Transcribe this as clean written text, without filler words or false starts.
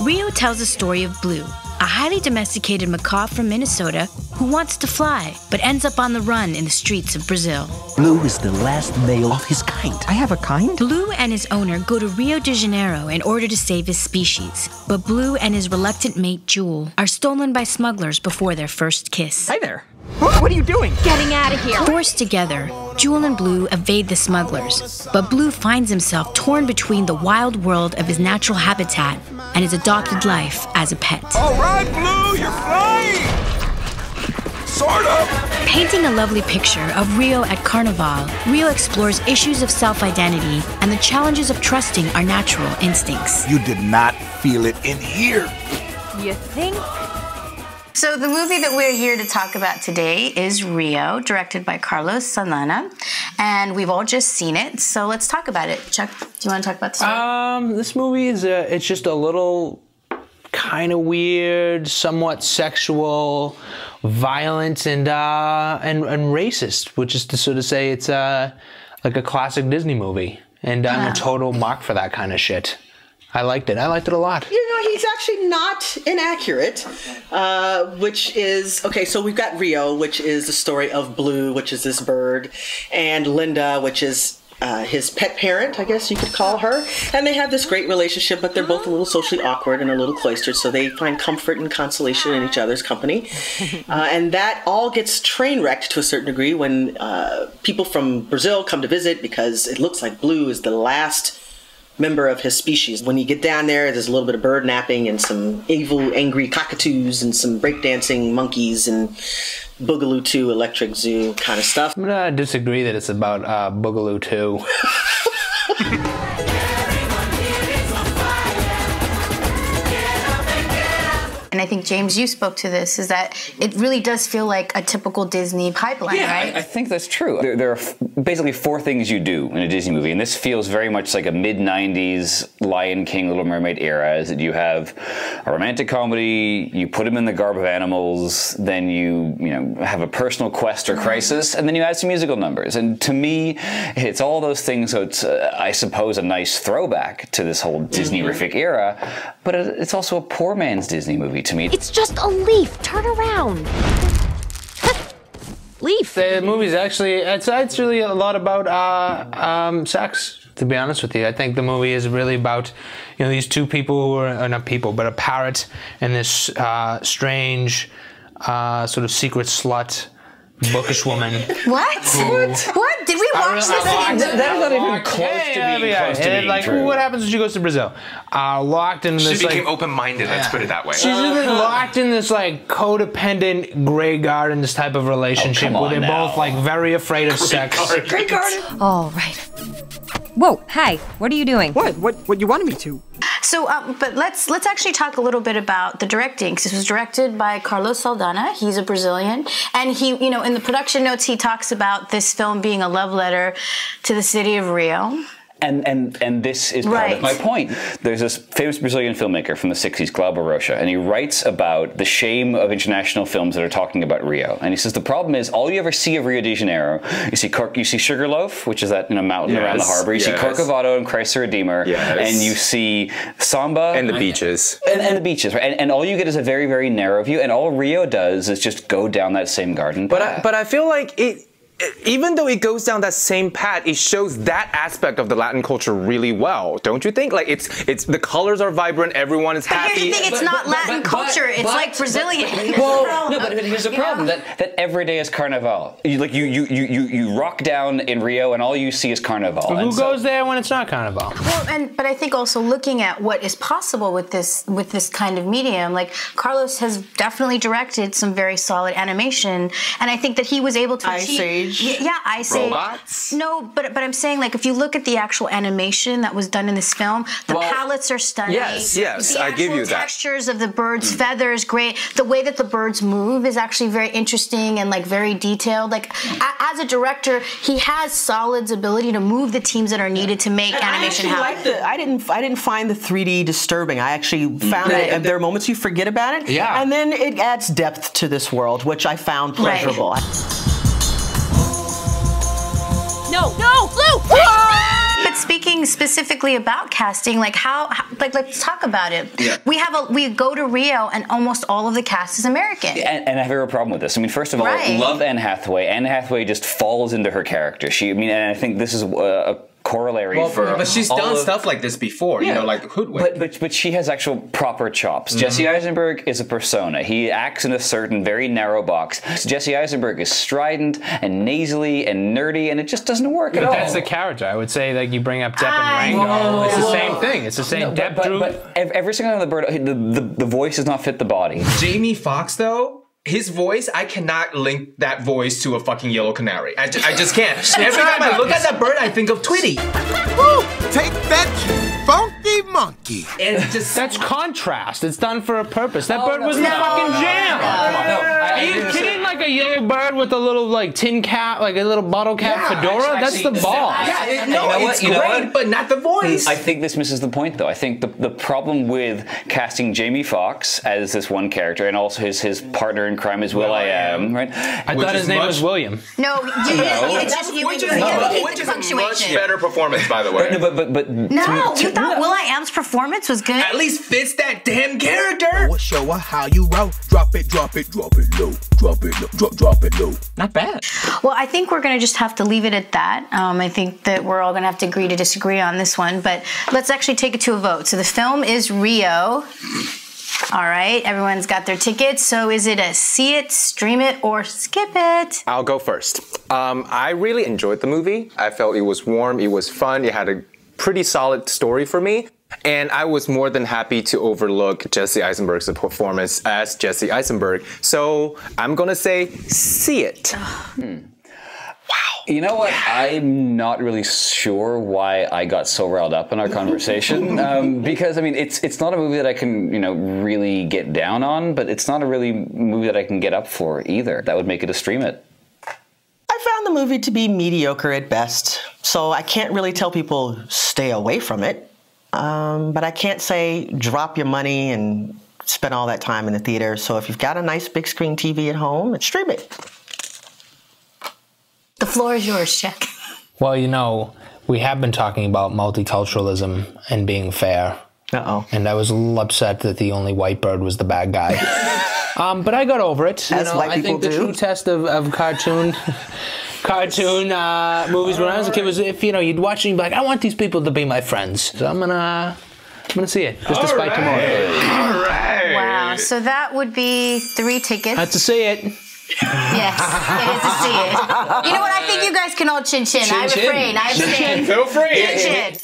Rio tells the story of Blue, a highly domesticated macaw from Minnesota who wants to fly, but ends up on the run in the streets of Brazil. Blue is the last male of his kind. I have a kind? Blue and his owner go to Rio de Janeiro in order to save his species, but Blue and his reluctant mate, Jewel, are stolen by smugglers before their first kiss. Hi there. What are you doing? Getting out of here. Forced together, Jewel and Blue evade the smugglers, but Blue finds himself torn between the wild world of his natural habitat and his adopted life as a pet. All right, Blue, you're flying! Sort of. Painting a lovely picture of Rio at Carnival, Rio explores issues of self-identity and the challenges of trusting our natural instincts. You did not feel it in here. You think? So the movie that we're here to talk about today is Rio, directed by Carlos Saldanha, and we've all just seen it, so let's talk about it. Chuck, do you want to talk about this one? This movie is it's just a little kind of weird, somewhat sexual, violent, and racist, which is to sort of say it's like a classic Disney movie, and I'm a total mark for that kind of shit. I liked it. I liked it a lot. You know, he's actually not inaccurate, which is, okay, so we've got Rio, which is the story of Blue, which is this bird, and Linda, which is his pet parent, I guess you could call her. And they have this great relationship, but they're both a little socially awkward and a little cloistered, so they find comfort and consolation in each other's company. And that all gets train wrecked to a certain degree when people from Brazil come to visit, because it looks like Blue is the last member of his species. When you get down there's a little bit of bird napping and some evil, angry cockatoos and some breakdancing monkeys and Boogaloo 2 Electric Zoo kind of stuff. I'm gonna disagree that it's about Boogaloo 2. And I think, James, you spoke to this, is that it really does feel like a typical Disney pipeline, right? I think that's true. There are basically four things you do in a Disney movie, and this feels very much like a mid-90s Lion King, Little Mermaid era, is that you have a romantic comedy, you put them in the garb of animals, then you have a personal quest or crisis, and then you add some musical numbers. And to me, it's all those things, so it's, I suppose, a nice throwback to this whole Disney-rific era, but it's also a poor man's Disney movie to me. It's just a leaf. Turn around. Leaf. The movie's actually, it's really a lot about sex, to be honest with you. I think the movie is really about, these two people who are, not people, but a parrot and this strange sort of secret slut, bookish woman. What? What? Did we watch this? That's not even close to being close to being like, true. what happens when she goes to Brazil? Locked in this, She became open-minded, let's put it that way. She's really locked in this, codependent Grey Gardens type of relationship where they're both, very afraid of sex. Grey Garden. All right. Whoa, hi. What are you doing? What you wanted me to? So, but let's actually talk a little bit about the directing, because this was directed by Carlos Saldanha. He's a Brazilian, and he, in the production notes, he talks about this film being a love letter to the city of Rio. And this is part of my point. There's this famous Brazilian filmmaker from the 60s, Glauber Rocha, and he writes about the shame of international films that are talking about Rio. And he says the problem is all you ever see of Rio de Janeiro, you see Sugarloaf, which is that mountain around the harbor. You see Corcovado and Christ the Redeemer, and you see Samba and the beaches, and the beaches, right? And all you get is a very, very narrow view. And all Rio does is just go down that same garden path. But I feel like even though it goes down that same path, it shows that aspect of the Latin culture really well, don't you think? Like it's the colors are vibrant, everyone is happy. But here's the thing, it's not Latin culture, it's like Brazilian. Well, no, but here's the problem, that every day is Carnival. You rock down in Rio and all you see is Carnival. But who goes there when it's not Carnival? Well, but I think also looking at what is possible with this kind of medium, like Carlos has definitely directed some very solid animation, and I think that he was able to achieve. Yeah, Ice Age. Robots? No, but I'm saying, if you look at the actual animation that was done in this film, the palettes are stunning. Yes, I give you that. The textures of the birds' feathers, great. The way that the birds move is actually very interesting and very detailed. As a director, he has Solid's ability to move the teams that are needed to make animation happen. I didn't find the 3D disturbing. I actually found that there are moments you forget about it, and then it adds depth to this world, which I found pleasurable. No, Blue! But speaking talking specifically about casting, like like let's talk about it. Yeah. We go to Rio and almost all of the cast is American. And I have a real problem with this. I mean, first of all, I love Anne Hathaway. Anne Hathaway just falls into her character. And I think this is a corollary for. But she's done stuff like this before, you know, like Hoodwink. But she has actual proper chops. Jesse Eisenberg is a persona. He acts in a certain very narrow box. Jesse Eisenberg is strident and nasally and nerdy, and it just doesn't work at all. But that's the character. I would say, like, you bring up Depp and Rango. It's the same thing. It's the same Depp. But every single one of the bird, the voice does not fit the body. Jamie Foxx, though. His voice, I cannot link that voice to a fucking yellow canary. I just can't. Every time I look at that bird, I think of Tweety. Woo! Take that, funky monkey. And just that's contrast. It's done for a purpose. That bird was in the fucking jam. Are you kidding? Like a yellow bird with a little like tin cap, like a little bottle cap fedora? That's the ball. It's great, but not the voice. I think this misses the point, though. I think the problem with casting Jamie Foxx as this one character and also his partner in crime is Will.i.am, right? I thought his name was William. No, it's just which is a much better performance, by the way. But no, you thought Will.i.am's performance was good? At least fits that damn character. Show her how you roll. Drop it, drop it, drop it low. Drop it low, drop it low. Not bad. Well, I think we're going to just have to leave it at that. I think that we're all going to have to agree to disagree on this one, but let's actually take it to a vote. So the film is Rio. All right, everyone's got their tickets. So is it a see it, stream it, or skip it? I'll go first. I really enjoyed the movie. I felt it was warm, it was fun, it had a pretty solid story for me. And I was more than happy to overlook Jesse Eisenberg's performance as Jesse Eisenberg. So I'm gonna say see it. Wow. You know what? I'm not really sure why I got so riled up in our conversation. Because I mean, it's not a movie that I can, really get down on, but it's not a really movie that I can get up for either. That would make it a stream it. I found the movie to be mediocre at best, so I can't really tell people stay away from it. But I can't say drop your money and spend all that time in the theater. So if you've got a nice big screen TV at home, stream it. The floor is yours, Jack. Well, we have been talking about multiculturalism and being fair. Uh-oh. And I was a little upset that the only white bird was the bad guy. But I got over it. As white I think people the true test of cartoon movies when I was a kid was if you'd watch and you'd be like, I want these people to be my friends. So I'm gonna see it just despite tomorrow. All right. Wow. So that would be 3 tickets. That's to see it. Yes, it is to see it. You know what? I think you guys can all chin-chin. I refrain. I abstain. Feel free. Chin-chin.